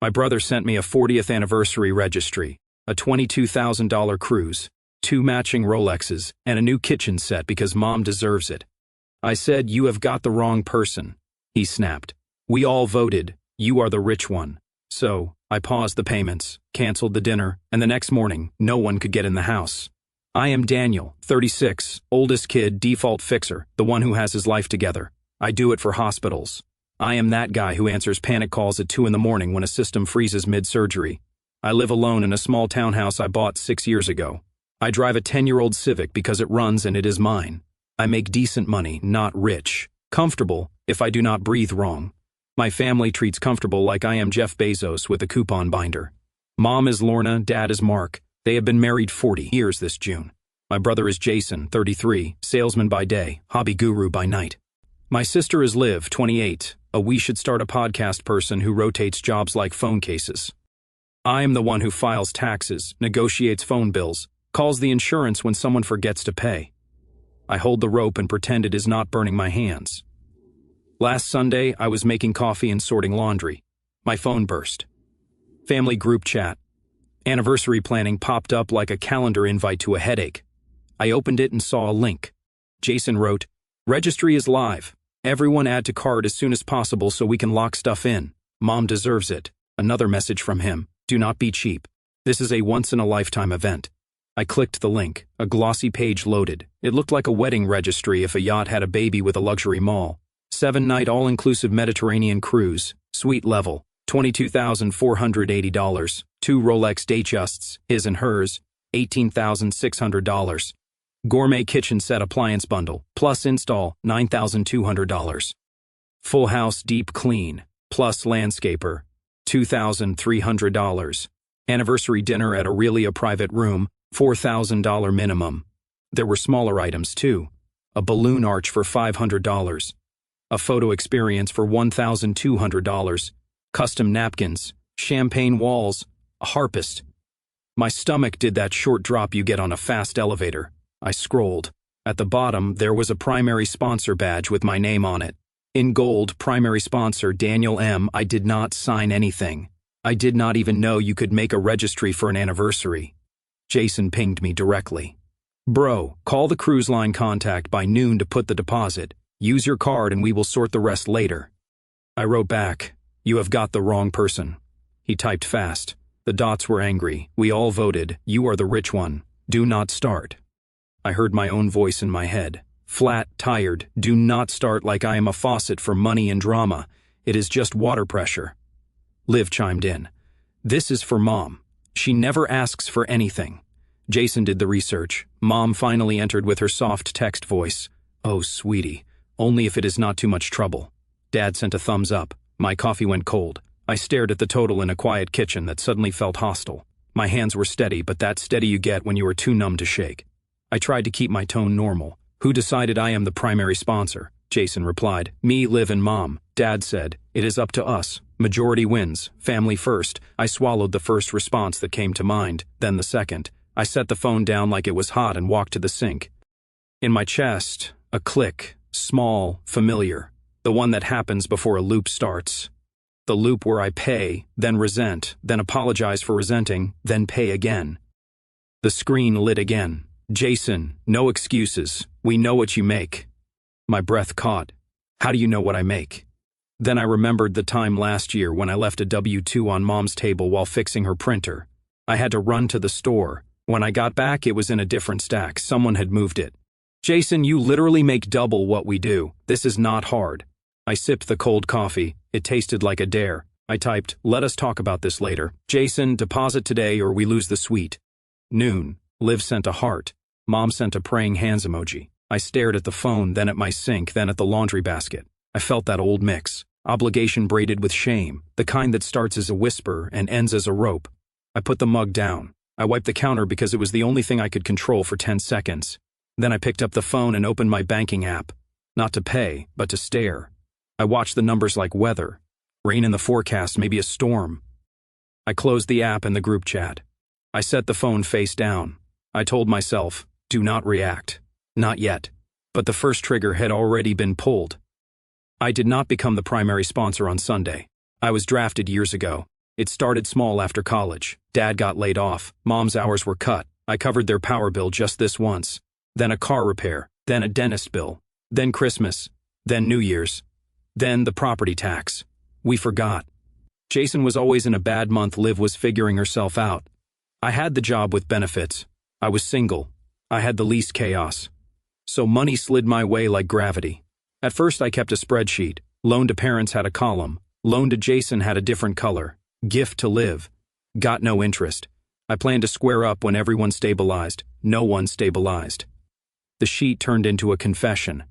My brother sent me a 40th anniversary registry, a $22,000 cruise, 2 matching Rolexes, and a new kitchen set because Mom deserves it. I said, "You have got the wrong person." He snapped. "We all voted. You are the rich one." So, I paused the payments, canceled the dinner, and the next morning, no one could get in the house. I am Daniel, 36, oldest kid, default fixer, the one who has his life together. I do it for hospitals. I am that guy who answers panic calls at 2 in the morning when a system freezes mid-surgery. I live alone in a small townhouse I bought 6 years ago. I drive a 10-year-old Civic because it runs and it is mine. I make decent money, not rich. Comfortable, if I do not breathe wrong. My family treats comfortable like I am Jeff Bezos with a coupon binder. Mom is Lorna, Dad is Mark. They have been married 40 years this June. My brother is Jason, 33, salesman by day, hobby guru by night. My sister is Liv, 28, a we should start a podcast person who rotates jobs like phone cases. I am the one who files taxes, negotiates phone bills, calls the insurance when someone forgets to pay. I hold the rope and pretend it is not burning my hands. Last Sunday, I was making coffee and sorting laundry. My phone burst. Family group chat. Anniversary planning popped up like a calendar invite to a headache. I opened it and saw a link. Jason wrote, "Registry is live. Everyone add to cart as soon as possible so we can lock stuff in. Mom deserves it." Another message from him, "Do not be cheap. This is a once-in-a-lifetime event." I clicked the link. A glossy page loaded. It looked like a wedding registry if a yacht had a baby with a luxury mall. 7-night all-inclusive Mediterranean cruise, suite level, $22,480, 2 Rolex Datejusts, his and hers, $18,600. Gourmet kitchen set appliance bundle, plus install, $9,200. Full house deep clean, plus landscaper, $2,300. Anniversary dinner at Aurelia private room, $4,000 minimum. There were smaller items too. A balloon arch for $500. A photo experience for $1,200. Custom napkins, champagne walls, a harpist. My stomach did that short drop you get on a fast elevator. I scrolled. At the bottom, there was a primary sponsor badge with my name on it. In gold, primary sponsor Daniel M. I did not sign anything. I did not even know you could make a registry for an anniversary. Jason pinged me directly. "Bro, call the cruise line contact by noon to put the deposit. Use your card and we will sort the rest later." I wrote back, "You have got the wrong person." He typed fast. The dots were angry. "We all voted. You are the rich one. Do not start." I heard my own voice in my head. Flat, tired. Do not start like I am a faucet for money and drama. It is just water pressure. Liv chimed in. "This is for Mom. She never asks for anything." Jason did the research. Mom finally entered with her soft text voice. "Oh, sweetie. Only if it is not too much trouble." Dad sent a thumbs up. My coffee went cold. I stared at the total in a quiet kitchen that suddenly felt hostile. My hands were steady, but that steady you get when you are too numb to shake. I tried to keep my tone normal. "Who decided I am the primary sponsor?" Jason replied. "Me, Liv, and Mom." Dad said, "It is up to us. Majority wins. Family first." I swallowed the first response that came to mind, then the second. I set the phone down like it was hot and walked to the sink. In my chest, a click, small, familiar. The one that happens before a loop starts. The loop where I pay, then resent, then apologize for resenting, then pay again. The screen lit again. "Jason, no excuses. We know what you make." My breath caught. "How do you know what I make?" Then I remembered the time last year when I left a W-2 on Mom's table while fixing her printer. I had to run to the store. When I got back, it was in a different stack. Someone had moved it. "Jason, you literally make double what we do. This is not hard." I sipped the cold coffee. It tasted like a dare. I typed, "Let us talk about this later. Jason, deposit today or we lose the suite." Noon. Liv sent a heart. Mom sent a praying hands emoji. I stared at the phone, then at my sink, then at the laundry basket. I felt that old mix. Obligation braided with shame. The kind that starts as a whisper and ends as a rope. I put the mug down. I wiped the counter because it was the only thing I could control for 10 seconds. Then I picked up the phone and opened my banking app. Not to pay, but to stare. I watched the numbers like weather. Rain in the forecast, maybe a storm. I closed the app and the group chat. I set the phone face down. I told myself, do not react. Not yet. But the first trigger had already been pulled. I did not become the primary sponsor on Sunday. I was drafted years ago. It started small after college. Dad got laid off. Mom's hours were cut. I covered their power bill just this once. Then a car repair. Then a dentist bill. Then Christmas. Then New Year's. Then the property tax. We forgot. Jason was always in a bad month. Liv was figuring herself out. I had the job with benefits. I was single. I had the least chaos. So money slid my way like gravity. At first I kept a spreadsheet. Loan to parents had a column. Loan to Jason had a different color. Gift to Liv. Got no interest. I planned to square up when everyone stabilized. No one stabilized. The sheet turned into a confession.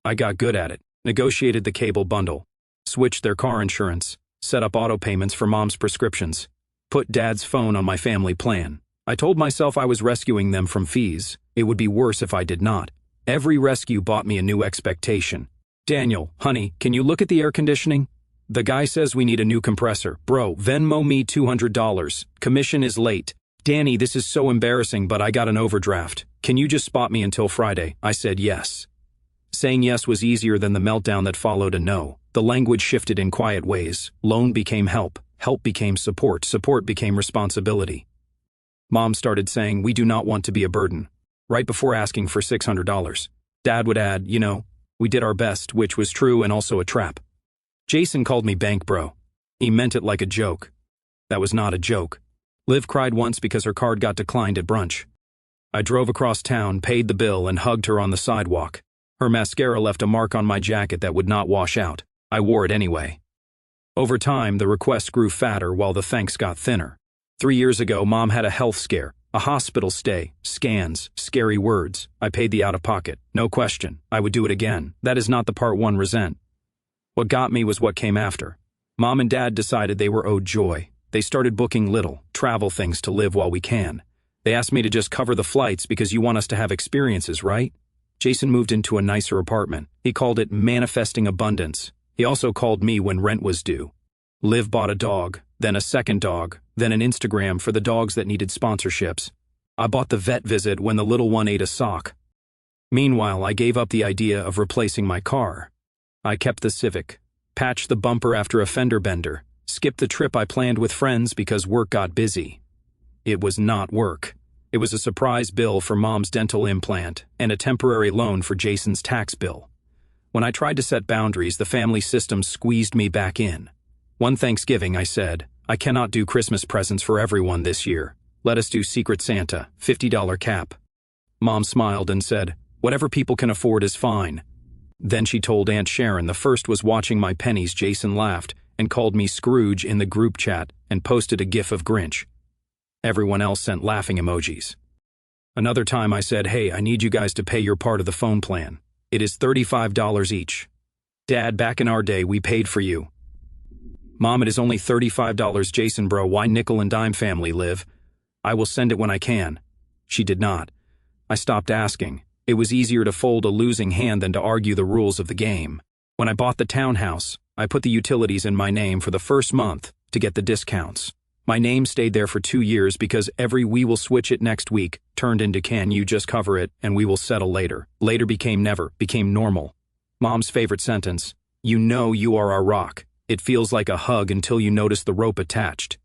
I got good at it. Negotiated the cable bundle. Switched their car insurance. Set up auto payments for mom's prescriptions. Put dad's phone on my family plan. I told myself I was rescuing them from fees. It would be worse if I did not. Every rescue bought me a new expectation. Daniel, honey, can you look at the air conditioning? The guy says we need a new compressor. Bro, Venmo me $200. Commission is late. Danny, this is so embarrassing, but I got an overdraft. Can you just spot me until Friday? I said yes. Saying yes was easier than the meltdown that followed a no. The language shifted in quiet ways. Loan became help. Help became support. Support became responsibility. Mom started saying, we do not want to be a burden. Right before asking for $600. Dad would add, we did our best, which was true and also a trap. Jason called me bank bro. He meant it like a joke. That was not a joke. Liv cried once because her card got declined at brunch. I drove across town, paid the bill, and hugged her on the sidewalk. Her mascara left a mark on my jacket that would not wash out. I wore it anyway. Over time, the request grew fatter while the thanks got thinner. 3 years ago, Mom had a health scare, a hospital stay, scans, scary words. I paid the out-of-pocket. No question. I would do it again. That is not the part one resent. What got me was what came after. Mom and Dad decided they were owed joy. They started booking little, travel things to live while we can. They asked me to just cover the flights because you want us to have experiences, right? Jason moved into a nicer apartment. He called it manifesting abundance. He also called me when rent was due. Liv bought a dog, then a second dog, then an Instagram for the dogs that needed sponsorships. I bought the vet visit when the little one ate a sock. Meanwhile, I gave up the idea of replacing my car. I kept the Civic, patched the bumper after a fender bender, skipped the trip I planned with friends because work got busy. It was not work. It was a surprise bill for Mom's dental implant and a temporary loan for Jason's tax bill. When I tried to set boundaries, the family system squeezed me back in. One Thanksgiving, I said, I cannot do Christmas presents for everyone this year. Let us do Secret Santa, $50 cap. Mom smiled and said, whatever people can afford is fine. Then she told Aunt Sharon the first was watching my pennies. Jason laughed and called me Scrooge in the group chat and posted a gif of Grinch. Everyone else sent laughing emojis. Another time I said, hey, I need you guys to pay your part of the phone plan. It is $35 each. Dad, back in our day, we paid for you. Mom, it is only $35. Jason, bro, why nickel and dime family Liv? I will send it when I can. She did not. I stopped asking. It was easier to fold a losing hand than to argue the rules of the game. When I bought the townhouse, I put the utilities in my name for the first month to get the discounts. My name stayed there for 2 years because every we will switch it next week turned into can you just cover it and we will settle later. Later became never, became normal. Mom's favorite sentence, you know you are our rock. It feels like a hug until you notice the rope attached.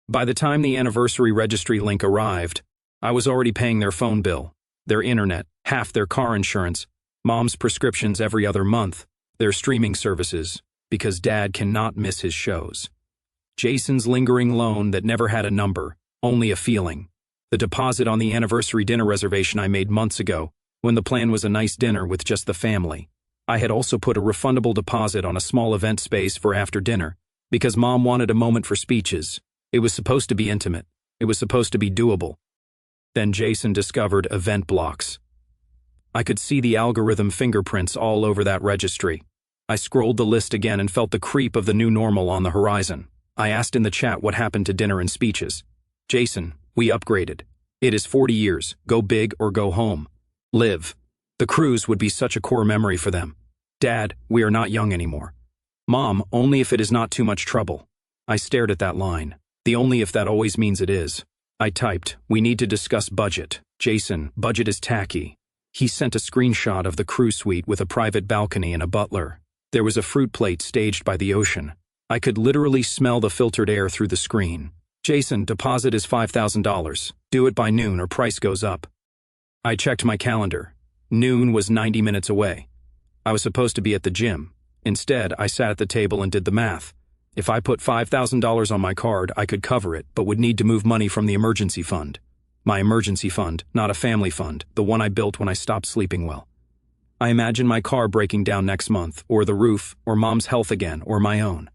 By the time the anniversary registry link arrived, I was already paying their phone bill, their internet, half their car insurance, Mom's prescriptions every other month, their streaming services, because Dad cannot miss his shows. Jason's lingering loan that never had a number, only a feeling. The deposit on the anniversary dinner reservation I made months ago, when the plan was a nice dinner with just the family. I had also put a refundable deposit on a small event space for after dinner, because Mom wanted a moment for speeches. It was supposed to be intimate. It was supposed to be doable. Then Jason discovered event blocks. I could see the algorithm fingerprints all over that registry. I scrolled the list again and felt the creep of the new normal on the horizon. I asked in the chat what happened to dinner and speeches. Jason, we upgraded. It is 40 years. Go big or go home. Live. The cruise would be such a core memory for them. Dad, we are not young anymore. Mom, only if it is not too much trouble. I stared at that line. The only if that always means it is. I typed, we need to discuss budget. Jason, budget is tacky. He sent a screenshot of the cruise suite with a private balcony and a butler. There was a fruit plate staged by the ocean. I could literally smell the filtered air through the screen. Jason, deposit is $5,000. Do it by noon or price goes up. I checked my calendar. Noon was 90 minutes away. I was supposed to be at the gym. Instead, I sat at the table and did the math. If I put $5,000 on my card, I could cover it, but would need to move money from the emergency fund. My emergency fund, not a family fund, the one I built when I stopped sleeping well. I imagined my car breaking down next month, or the roof, or mom's health again, or my own.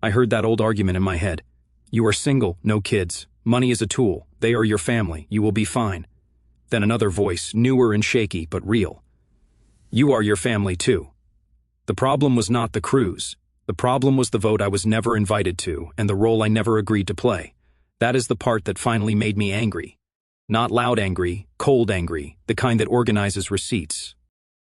I heard that old argument in my head. You are single, no kids. Money is a tool. They are your family. You will be fine. Then another voice, newer and shaky, but real. You are your family too. The problem was not the cruise. The problem was the vote I was never invited to and the role I never agreed to play. That is the part that finally made me angry. Not loud angry, cold angry, the kind that organizes receipts.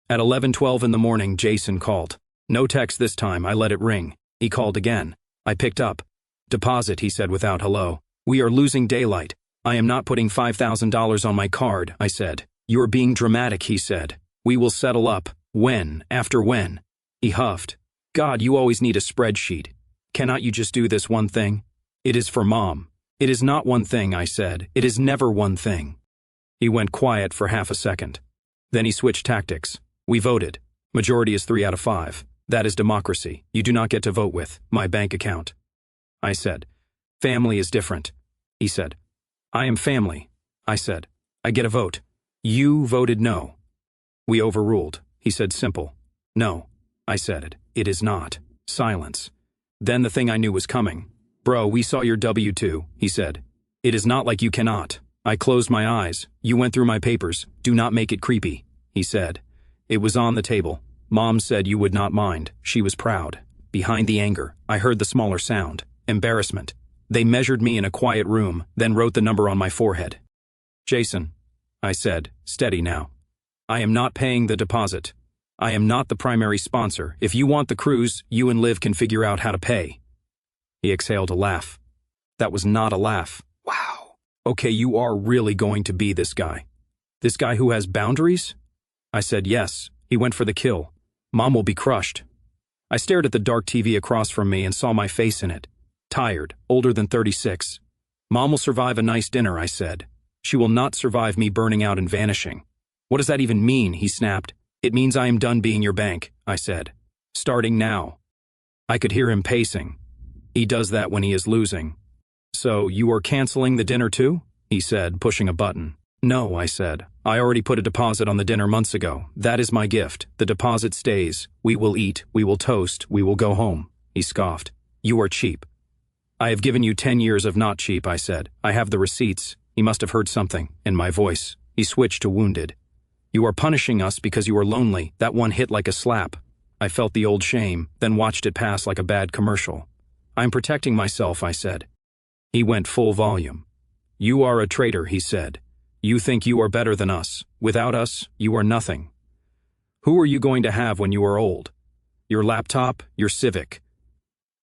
At 11:12 in the morning, Jason called. No text this time, I let it ring. He called again. I picked up. Deposit, he said without hello. We are losing daylight. I am not putting $5,000 on my card, I said. You are being dramatic, he said. We will settle up. When? After when? He huffed. God, you always need a spreadsheet. Cannot you just do this one thing? It is for Mom. It is not one thing, I said. It is never one thing. He went quiet for half a second. Then he switched tactics. We voted. Majority is 3 out of 5. That is democracy. You do not get to vote with my bank account. I said. Family is different. He said. I am family. I said. I get a vote. You voted no. We overruled. He said simple. No. I said it. It is not. Silence. Then the thing I knew was coming. Bro, we saw your W-2, he said. It is not like you cannot. I closed my eyes. You went through my papers. Do not make it creepy, he said. It was on the table. Mom said you would not mind. She was proud. Behind the anger, I heard the smaller sound. Embarrassment. They measured me in a quiet room, then wrote the number on my forehead. Jason, I said, steady now. I am not paying the deposit. I am not the primary sponsor. If you want the cruise, you and Liv can figure out how to pay. He exhaled a laugh. That was not a laugh. Wow. Okay, you are really going to be this guy. This guy who has boundaries? I said yes. He went for the kill. Mom will be crushed. I stared at the dark TV across from me and saw my face in it. Tired, older than 36. Mom will survive a nice dinner, I said. She will not survive me burning out and vanishing. What does that even mean? He snapped. It means I am done being your bank, I said. Starting now. I could hear him pacing. He does that when he is losing. So, you are canceling the dinner too? He said, pushing a button. No, I said. I already put a deposit on the dinner months ago. That is my gift. The deposit stays. We will eat. We will toast. We will go home. He scoffed. You are cheap. I have given you 10 years of not cheap, I said. I have the receipts. He must have heard something in my voice. He switched to wounded. You are punishing us because you are lonely. That one hit like a slap. I felt the old shame, then watched it pass like a bad commercial. I'm protecting myself, I said. He went full volume. You are a traitor, he said. You think you are better than us. Without us, you are nothing. Who are you going to have when you are old? Your laptop, your Civic.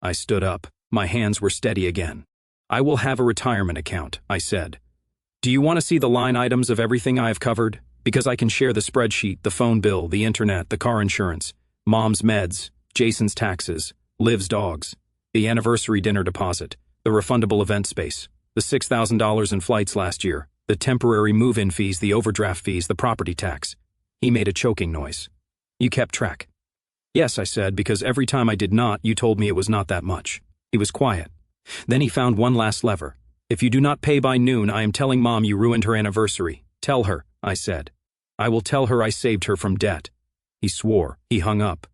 I stood up. My hands were steady again. I will have a retirement account, I said. Do you want to see the line items of everything I have covered? Because I can share the spreadsheet, the phone bill, the internet, the car insurance, Mom's meds, Jason's taxes, Liv's dogs, the anniversary dinner deposit, the refundable event space, the $6,000 in flights last year, the temporary move-in fees, the overdraft fees, the property tax. He made a choking noise. You kept track. Yes, I said, because every time I did not, you told me it was not that much. He was quiet. Then he found one last lever. If you do not pay by noon, I am telling Mom you ruined her anniversary. Tell her, I said. I will tell her I saved her from debt. He swore. He hung up.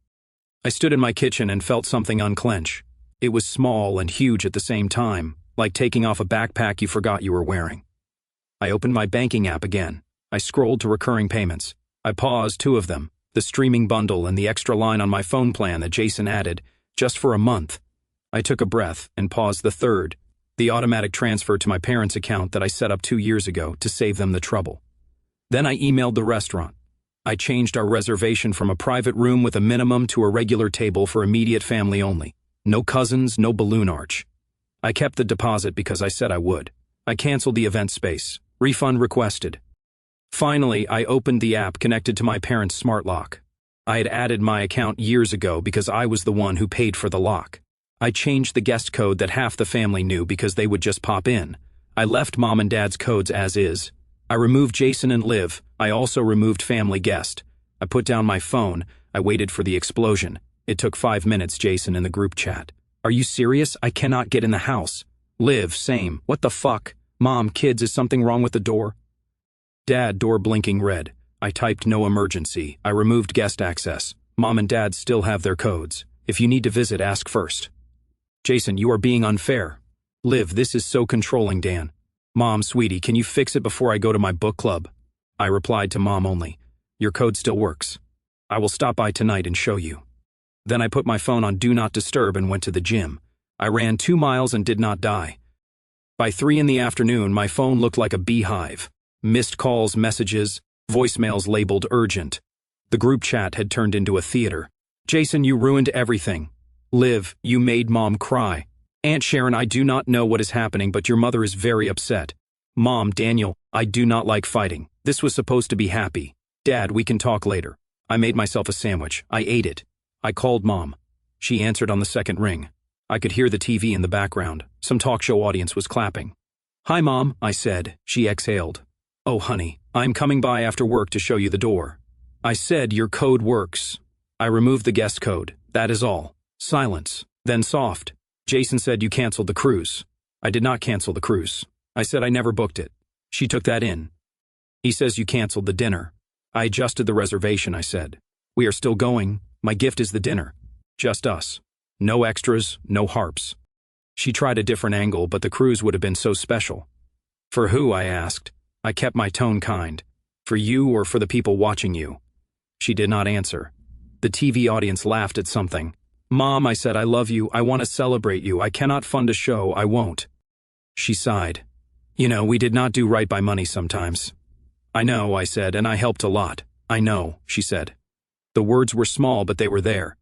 I stood in my kitchen and felt something unclench. It was small and huge at the same time, like taking off a backpack you forgot you were wearing. I opened my banking app again. I scrolled to recurring payments. I paused 2 of them, the streaming bundle and the extra line on my phone plan that Jason added, just for a month. I took a breath and paused the 3rd, the automatic transfer to my parents' account that I set up 2 years ago to save them the trouble. Then I emailed the restaurant. I changed our reservation from a private room with a minimum to a regular table for immediate family only. No cousins, no balloon arch. I kept the deposit because I said I would. I canceled the event space. Refund requested. Finally, I opened the app connected to my parents' smart lock. I had added my account years ago because I was the one who paid for the lock. I changed the guest code that half the family knew because they would just pop in. I left Mom and Dad's codes as is. I removed Jason and Liv. I also removed family guest. I put down my phone. I waited for the explosion. It took 5 minutes, Jason in the group chat. Are you serious? I cannot get in the house. Liv, same. What the fuck? Mom, kids, is something wrong with the door? Dad, door blinking red. I typed no emergency. I removed guest access. Mom and Dad still have their codes. If you need to visit, ask first. Jason, you are being unfair. Liv, this is so controlling, Dan. Mom, sweetie, can you fix it before I go to my book club? I replied to Mom only. Your code still works. I will stop by tonight and show you. Then I put my phone on Do Not Disturb and went to the gym. I ran 2 miles and did not die. By 3 in the afternoon, my phone looked like a beehive. Missed calls, messages, voicemails labeled urgent. The group chat had turned into a theater. Jason, you ruined everything. Liv, you made Mom cry. Aunt Sharon, I do not know what is happening, but your mother is very upset. Mom, Daniel, I do not like fighting. This was supposed to be happy. Dad, we can talk later. I made myself a sandwich. I ate it. I called Mom. She answered on the second ring. I could hear the TV in the background. Some talk show audience was clapping. Hi, Mom, I said. She exhaled. Oh, honey, I'm coming by after work to show you the door. I said, your code works. I removed the guest code. That is all. Silence. Then soft. Jason said you canceled the cruise. I did not cancel the cruise. I said I never booked it. She took that in. He says you canceled the dinner. I adjusted the reservation, I said. We are still going. My gift is the dinner. Just us. No extras, no harps. She tried a different angle, but the cruise would have been so special. For who, I asked. I kept my tone kind. For you or for the people watching you? She did not answer. The TV audience laughed at something. Mom, I said, I love you. I want to celebrate you. I cannot fund a show. I won't. She sighed. You know, we did not do right by money sometimes. I know, I said, and I helped a lot. I know, she said. The words were small, but they were there.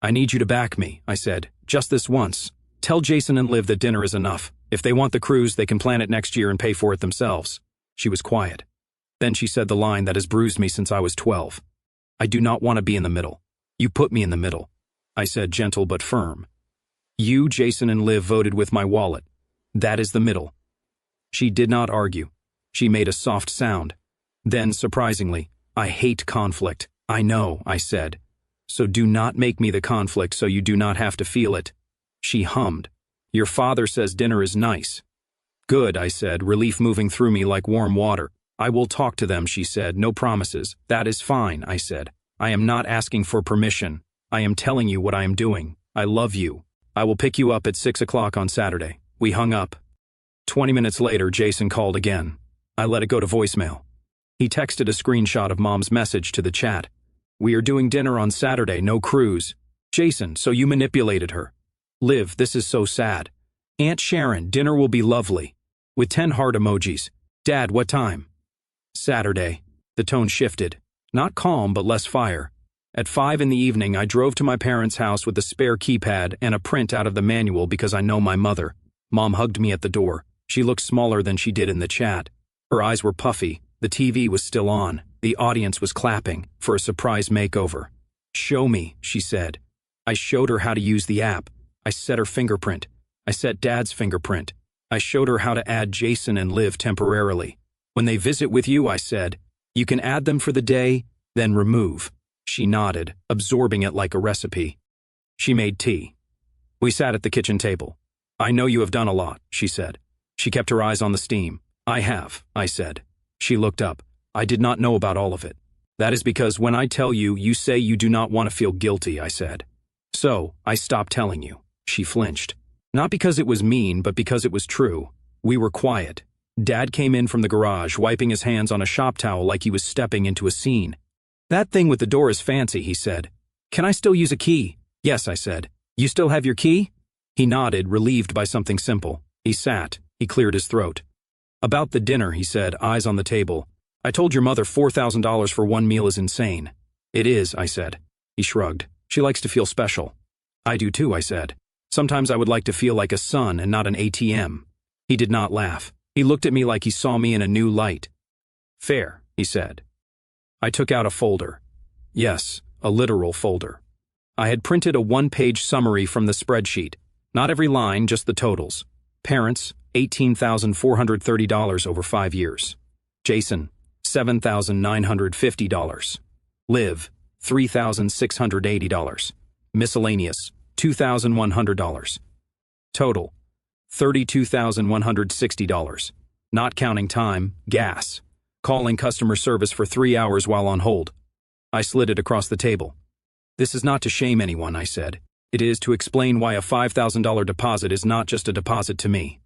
I need you to back me, I said, just this once. Tell Jason and Liv that dinner is enough. If they want the cruise, they can plan it next year and pay for it themselves. She was quiet. Then she said the line that has bruised me since I was 12. I do not want to be in the middle. You put me in the middle. I said, gentle but firm. You, Jason, and Liv voted with my wallet. That is the middle. She did not argue. She made a soft sound. Then, surprisingly, I hate conflict. I know, I said. So do not make me the conflict so you do not have to feel it. She hummed. Your father says dinner is nice. Good, I said, relief moving through me like warm water. I will talk to them, she said, no promises. That is fine, I said. I am not asking for permission. I am telling you what I am doing. I love you. I will pick you up at 6 o'clock on Saturday. We hung up. 20 minutes later, Jason called again. I let it go to voicemail. He texted a screenshot of Mom's message to the chat. We are doing dinner on Saturday, no cruise. Jason, so you manipulated her. Liv, this is so sad. Aunt Sharon, dinner will be lovely. With 10 heart emojis. Dad, what time? Saturday. The tone shifted. Not calm, but less fire. At 5 in the evening, I drove to my parents' house with a spare keypad and a print out of the manual because I know my mother. Mom hugged me at the door. She looked smaller than she did in the chat. Her eyes were puffy. The TV was still on. The audience was clapping for a surprise makeover. Show me, she said. I showed her how to use the app. I set her fingerprint. I set Dad's fingerprint. I showed her how to add Jason and Liv temporarily. When they visit with you, I said, you can add them for the day, then remove. She nodded, absorbing it like a recipe. She made tea. We sat at the kitchen table. I know you have done a lot, she said. She kept her eyes on the steam. I have, I said. She looked up. I did not know about all of it. That is because when I tell you, you say you do not want to feel guilty, I said. So, I stopped telling you. She flinched. Not because it was mean, but because it was true. We were quiet. Dad came in from the garage, wiping his hands on a shop towel like he was stepping into a scene. That thing with the door is fancy, he said. Can I still use a key? Yes, I said. You still have your key? He nodded, relieved by something simple. He sat. He cleared his throat. About the dinner, he said, eyes on the table. I told your mother $4,000 for one meal is insane. It is, I said. He shrugged. She likes to feel special. I do too, I said. Sometimes I would like to feel like a son and not an ATM. He did not laugh. He looked at me like he saw me in a new light. Fair, he said. I took out a folder. Yes, a literal folder. I had printed a one-page summary from the spreadsheet. Not every line, just the totals. Parents, $18,430 over 5 years. Jason, $7,950. Liv, $3,680. Miscellaneous, $2,100. Total, $32,160. Not counting time, gas. Calling customer service for 3 hours while on hold. I slid it across the table. This is not to shame anyone, I said. It is to explain why a $5,000 deposit is not just a deposit to me.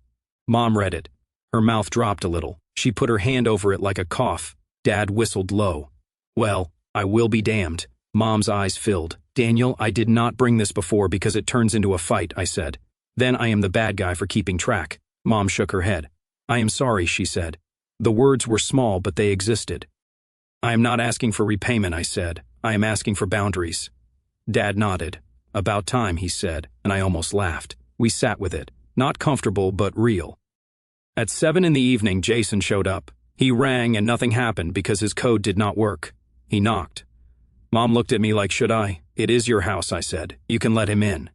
Mom read it. Her mouth dropped a little. She put her hand over it like a cough. Dad whistled low. Well, I will be damned. Mom's eyes filled. Daniel, I did not bring this before because it turns into a fight, I said. Then I am the bad guy for keeping track. Mom shook her head. I am sorry, she said. The words were small, but they existed. I am not asking for repayment, I said. I am asking for boundaries. Dad nodded. About time, he said, and I almost laughed. We sat with it. Not comfortable, but real. At 7 in the evening, Jason showed up. He rang and nothing happened because his code did not work. He knocked. Mom looked at me like, should I? It is your house, I said. You can let him in.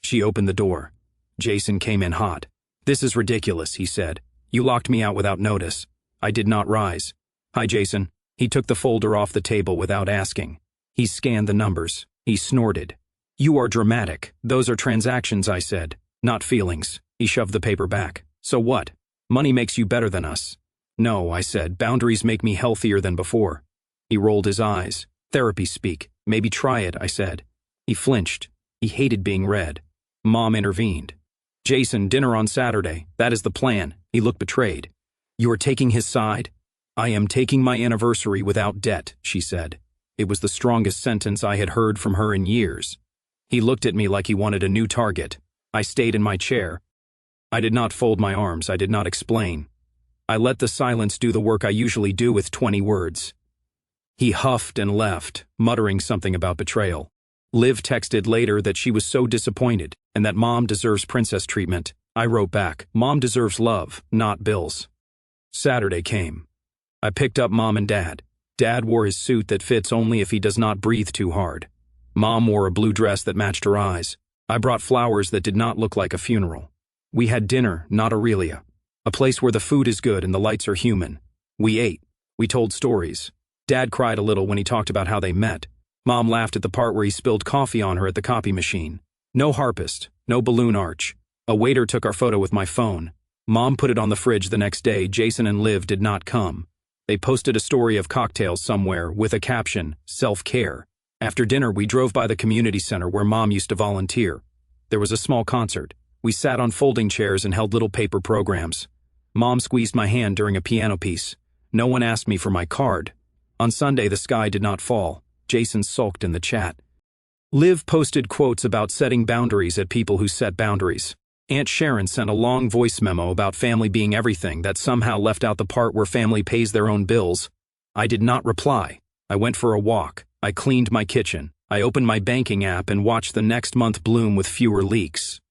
She opened the door. Jason came in hot. This is ridiculous, he said. You locked me out without notice. I did not rise. Hi, Jason. He took the folder off the table without asking. He scanned the numbers. He snorted. You are dramatic. Those are transactions, I said. Not feelings. He shoved the paper back. So what? Money makes you better than us. No, I said. Boundaries make me healthier than before. He rolled his eyes. Therapy speak. Maybe try it, I said. He flinched. He hated being read. Mom intervened. Jason, dinner on Saturday. That is the plan. He looked betrayed. You are taking his side? I am taking my anniversary without debt, she said. It was the strongest sentence I had heard from her in years. He looked at me like he wanted a new target. I stayed in my chair. I did not fold my arms. I did not explain. I let the silence do the work I usually do with 20 words. He huffed and left, muttering something about betrayal. Liv texted later that she was so disappointed and that Mom deserves princess treatment. I wrote back, Mom deserves love, not bills. Saturday came. I picked up Mom and Dad. Dad wore his suit that fits only if he does not breathe too hard. Mom wore a blue dress that matched her eyes. I brought flowers that did not look like a funeral. We had dinner, not Aurelia. A place where the food is good and the lights are human. We ate. We told stories. Dad cried a little when he talked about how they met. Mom laughed at the part where he spilled coffee on her at the copy machine. No harpist, no balloon arch. A waiter took our photo with my phone. Mom put it on the fridge the next day. Jason and Liv did not come. They posted a story of cocktails somewhere with a caption, self-care. After dinner, we drove by the community center where Mom used to volunteer. There was a small concert. We sat on folding chairs and held little paper programs. Mom squeezed my hand during a piano piece. No one asked me for my card. On Sunday, the sky did not fall. Jason sulked in the chat. Liv posted quotes about setting boundaries at people who set boundaries. Aunt Sharon sent a long voice memo about family being everything that somehow left out the part where family pays their own bills. I did not reply. I went for a walk. I cleaned my kitchen. I opened my banking app and watched the next month bloom with fewer leaks.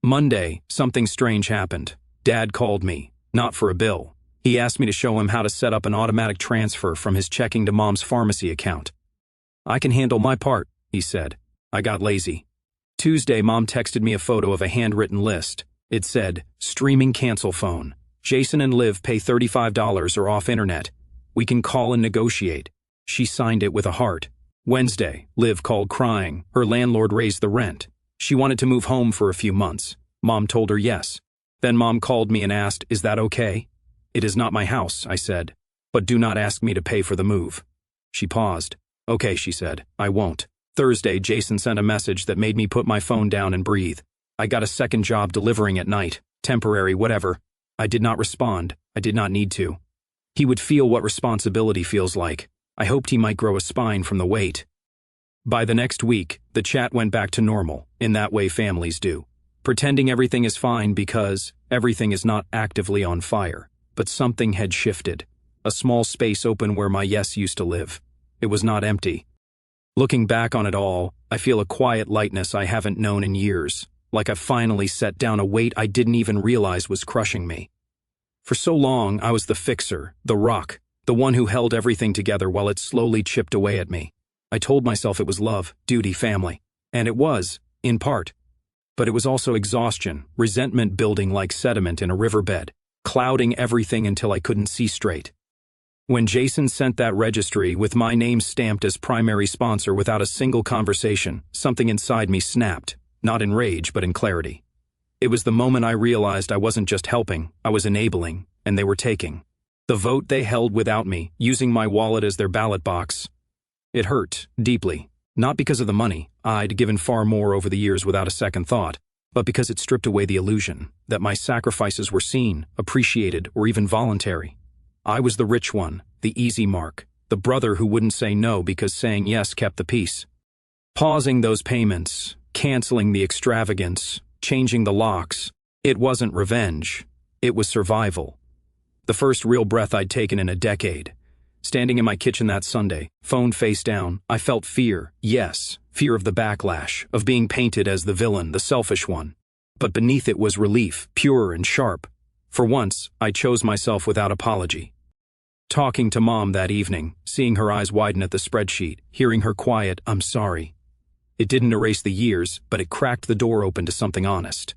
Monday, something strange happened. Dad called me, not for a bill. He asked me to show him how to set up an automatic transfer from his checking to Mom's pharmacy account. I can handle my part, he said. I got lazy. Tuesday, Mom texted me a photo of a handwritten list. It said, streaming cancel phone. Jason and Liv pay $35 or off internet. We can call and negotiate. She signed it with a heart. Wednesday, Liv called crying. Her landlord raised the rent. She wanted to move home for a few months. Mom told her yes. Then Mom called me and asked, is that okay? It is not my house, I said. But do not ask me to pay for the move. She paused. Okay, she said. I won't. Thursday, Jason sent a message that made me put my phone down and breathe. I got a second job delivering at night. Temporary, whatever. I did not respond. I did not need to. He would feel what responsibility feels like. I hoped he might grow a spine from the weight. By the next week, the chat went back to normal, in that way families do. Pretending everything is fine because everything is not actively on fire. But something had shifted. A small space opened where my yes used to live. It was not empty. Looking back on it all, I feel a quiet lightness I haven't known in years, like I finally set down a weight I didn't even realize was crushing me. For so long, I was the fixer, the rock, the one who held everything together while it slowly chipped away at me. I told myself it was love, duty, family. And it was, in part. But it was also exhaustion, resentment building like sediment in a riverbed, clouding everything until I couldn't see straight. When Jason sent that registry with my name stamped as primary sponsor without a single conversation, something inside me snapped, not in rage but in clarity. It was the moment I realized I wasn't just helping, I was enabling, and they were taking. The vote they held without me, using my wallet as their ballot box. It hurt, deeply, not because of the money, I'd given far more over the years without a second thought, but because it stripped away the illusion that my sacrifices were seen, appreciated, or even voluntary. I was the rich one, the easy mark, the brother who wouldn't say no because saying yes kept the peace. Pausing those payments, canceling the extravagance, changing the locks, it wasn't revenge, it was survival. The first real breath I'd taken in a decade. Standing in my kitchen that Sunday, phone face down, I felt fear, yes, fear of the backlash, of being painted as the villain, the selfish one. But beneath it was relief, pure and sharp. For once, I chose myself without apology. Talking to Mom that evening, seeing her eyes widen at the spreadsheet, hearing her quiet, "I'm sorry." It didn't erase the years, but it cracked the door open to something honest.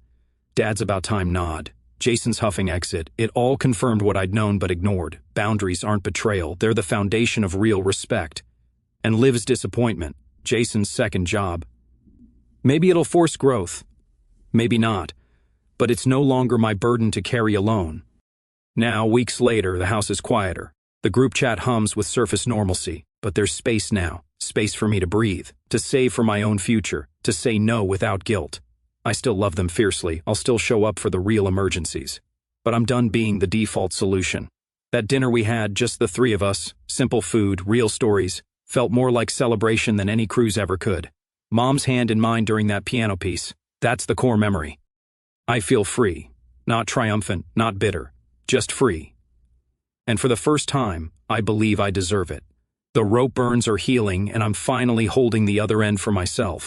Dad's about time nod. Jason's huffing exit. It all confirmed what I'd known but ignored. Boundaries aren't betrayal, they're the foundation of real respect. And Liv's disappointment, Jason's second job. Maybe it'll force growth. Maybe not. But it's no longer my burden to carry alone. Now, weeks later, the house is quieter. The group chat hums with surface normalcy, but there's space now, space for me to breathe, to save for my own future, to say no without guilt. I still love them fiercely, I'll still show up for the real emergencies. But I'm done being the default solution. That dinner we had, just the three of us, simple food, real stories, felt more like celebration than any cruise ever could. Mom's hand in mine during that piano piece, that's the core memory. I feel free, not triumphant, not bitter, just free. And for the first time, I believe I deserve it. The rope burns are healing and I'm finally holding the other end for myself.